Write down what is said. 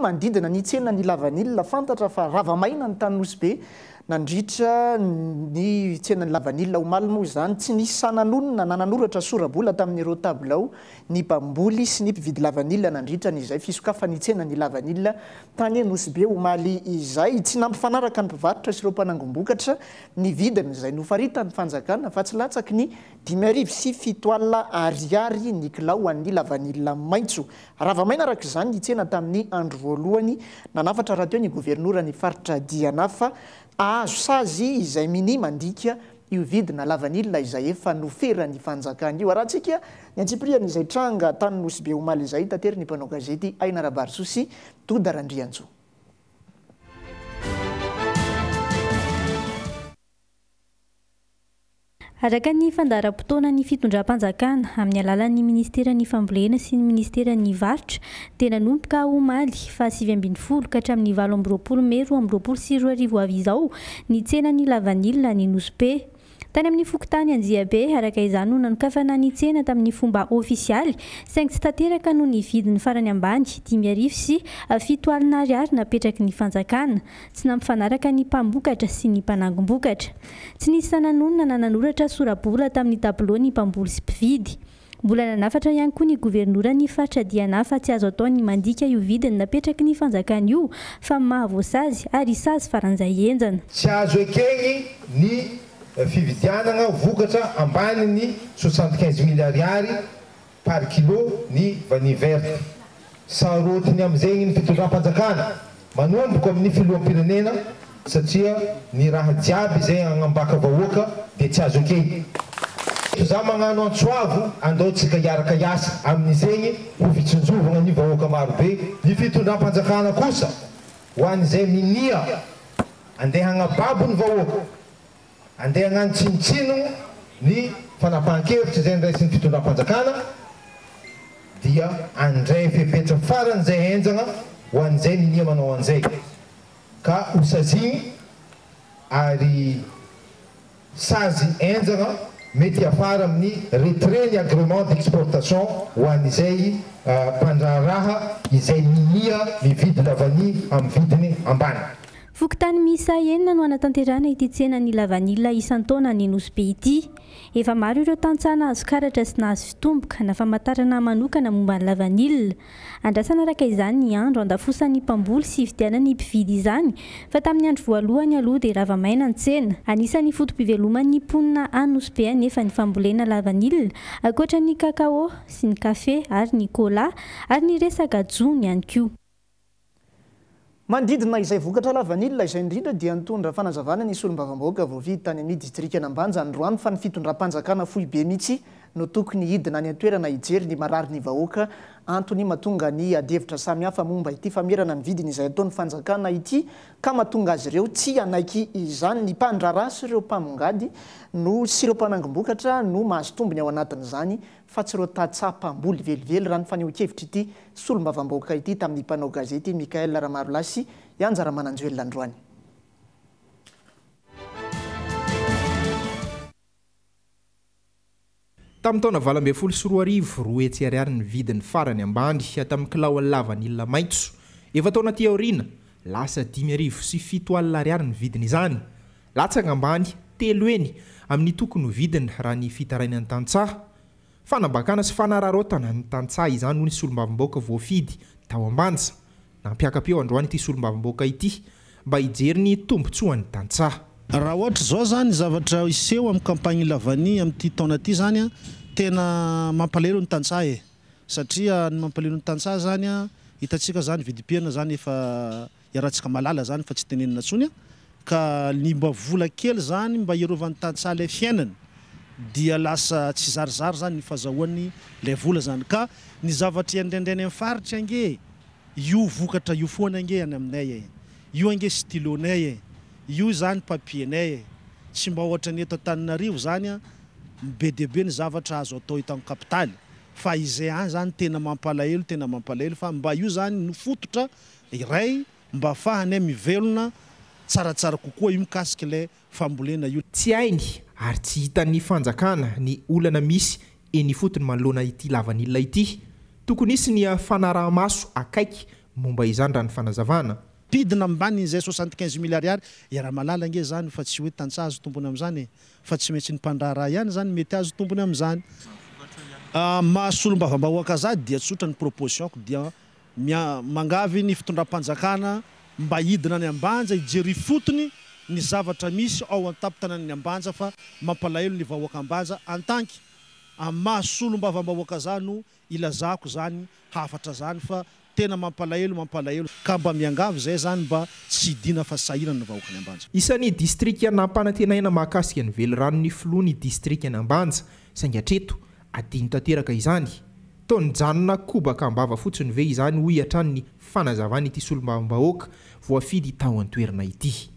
Manodidina ny tsena ny lavanilina fantatra fa ravamaina ny Tanosy be nandritra ny tsena ny lavanilina omaly moa izany tsy nisy sananonona nananoratra sorabola tamin'ireo tabilao ny mpamboly sy ny mpividy lavanilina nandritra n'izay fisokafa ny tsena ny lavanilina tany Nosy be omaly izay tsy nampifanaraka ny mpivarotra sy ireo mpanangom-bokatra ny vidiny izay nofaritan'ny fanjakana fa tsy latsaky ny 5,7 ariary ny kilao an'ny lavanilina maitso. Ravamaina araka izany ny tsena tamin'ny andro voalohany nanafatra raha teo ny gouvernoura ny faritra Dianafa azo sazy izay mini mandika io vidina lavanilina izay efa noferan'ny fanjakana io. Arahantsika ny antsipriana izay tranga tany Nosy be omaly izay tatery ny mpanao gazety Aina Rabarosy Doda Randrianjo. Araka ny fandaharam-potoana ny fitondram-panjakana amin'ny alalan'ny ministera ny fambolena sy ny ministera ny varotra dia nanomboka omaly fa 7 ka hatramin'ny 20 Mey 2024 avy izao ny tsena ny lavanilina ny Nosy be. Tany amin'ny fokontany Anjiabe araka izany no nanokafana ny tsena tamin'ny fomba ofisialy saingy tsy tanteraka noho ny vidiny farany ambany 5,7 ariary napetraky ny fanjakana tsy nampifanaraka ny mpambokatra sy ny mpanangom-bokatra. Tsy nisy sananonona nananoratra sorabola tamin'ny tableau ny mpamboly sy mpividy. Mbola nanafatra ihany koa ny gouvernoura ny faritra Dianafa tsy azo atao ny mandika io vidiny napetraky ny fanjakana io fa mahavoasazy ary sazy faran'izay enjana. Tsy azo ekeny ny fividianana vokatra ambaniny 75,000 ariary par kilo ny vanille verte. Sarotiny amin'izay ny fitondram-panjakana manomboka amin'ny filoham-pirenena satria ny raha jiaby izay agnambaka vahoaka dia tsy azo ekeny. Za magnano antsoavo andaotsika hiaraka hiasa amin'izay ho fitsinjovana ny vahoaka marobe. Ny fitondram-panjakana kosa ho an'izay minia andeha hagnababo ny vahoaka, andeha hagnano tsinitsino ny fanapahan-kevitra izay ndraisin'ny fitondram-panjakana dia andray fepetra faran'izay enjana ho an'izay minia manao an'izay ka hosazigny ary sazy enjana mety afara amin'ny retrait ny agrément d'exportation ho an'izay mpandraharaha izay minia mividy lavany amin'ny vidiny ambany. Fokontany miisa 9 no anatanterana ity tsena ny lavanilina isan-taona ny Nosy be ity. Efa maro ireo tantsana azo karatra sy nahazo fitomboka na famantarana manokana momba ny lavanilina. Andrasana araka izany ny andro andafosan'ny mpamboly sy fividianany mpividy izany fa tamin'ny andro voalohany aloha dia ravamaina ny tsena. Anisan'ny fotom-piveloman'ny mponina any Nosy be anefa ny fambolena lavanilina ankoatra ny kakao sy ny kafe ary ny cola ary ny resaka jony ihany koa. Mandidina izay vokatra lavanilina izay indrindra dia nitondra fanazavana ny solombavam-bahoaka voavidy tany amin'ny distrika Anambanja Androany fa ny fitondram-panjakana fohy be mihitsy no tokony hidina any an-toerana hijery ny marary ny vahoaka antony mahatonga ny adevitra samihafa momba ity famerana ny vidiny izay ataon'ny fanjakana ity ka mahatonga azy ireo tsy anaiky izany ny mpandraharaha sy ireo mpamongady no sy ireo mpanangom-bokatra no mahazo tombony ao anatin'izany fa tsy ireo tatsapam-boly velively raha ny fanehoan-kevitra ity solombavam-bahoaka ity tamin'ny mpanao gazety Mikael Ramarolasy Anjara Mananjoelina androany. Tamin'ny taona 2024 roa hetsy ariary ny vidiny farany ambany tamin'ny kilao lavanilina maitso. Efa taona ty aoriana lasa 5,7 ariary ny vidiny izany. Latsaka ambany telo eny amin'ny tokony ho vidiny raha ny fitarainan'ny tantsaha. Fanambakana sy fanararotana ny tantsaha izany noho ny solombavam-bahoaka voafidy tao Ambanja. Nampiaka-peo androany ity solombavam-bahoaka ity mba hijery ny tombotsoan'ny tantsaha. Raha ohatra zao zany zavatra iseho amin'ny kampagny lavany amin'ity taona ity zany tena mampalahelo ny tantsaha satria ny mampalahelo ny tantsaha zany hitantsika zany vidim-piana zany efa iarahantsika malala zany fa tsy tenenina tsony ka ny mba vola kely zany mba hiarovan'ny tantsaha ilay fiainany dia lasa tsy zarizary zany ny fahazahoan'ny ilay vola zany ka ny zavatra indraindrainy amin'ny faritra ange io vokatra io foana ange any aminay io ange stylonay io zany papienay tsy mba ohatra ny eto Antananarivo zany be dia be ny zavatra azo atao hita amin'ny kapitaly fa izay any zany tena mampalahelo fa mba io zany nofototra iray mba ahafahany mivelona tsaratsara kokoa io mikasika ilay fambolena io. Tsy hainy ary tsy hitan'ny fanjakana ny olana misy eny fotony manoloana ity lavanilina ity. Tokony isy ny fanaraha-maso akaiky momba izany raha ny fanazavana pidina amban'izay 75 milliards raha malala nge zany fa tsy hoe tantsaha azo tombony amin'izany fa tsy maintsy ny mpandraraha ihany zany mety azo tombony amin'izany mahasolombavambahoaka zady dia tsotra ny propositionko dia mangavy ny fitondram-panjakana mba hidina ny ambanja ijery fotony ny zavatra misy ao an-tapitana ambanja fa mampalahelo ny vahoaka ambanja antanky mahasolombavambahoaka zany ilazako zany hafatra zany fa tena mampalahelo ka mba miangavy zay zany mba tsy hidina fa sahirana ny vahoaka ny ambanja. Isan'ny district nampanantenaina mahakasika ny velorano filohan'ny district ny ambanja saingy hatreto adino tanteraka izany taony janona kobaka ambava fotsiny ve izany hoy hatrany ny fanazavana ity solombavambahoaka voafidy tao an-toerana ity.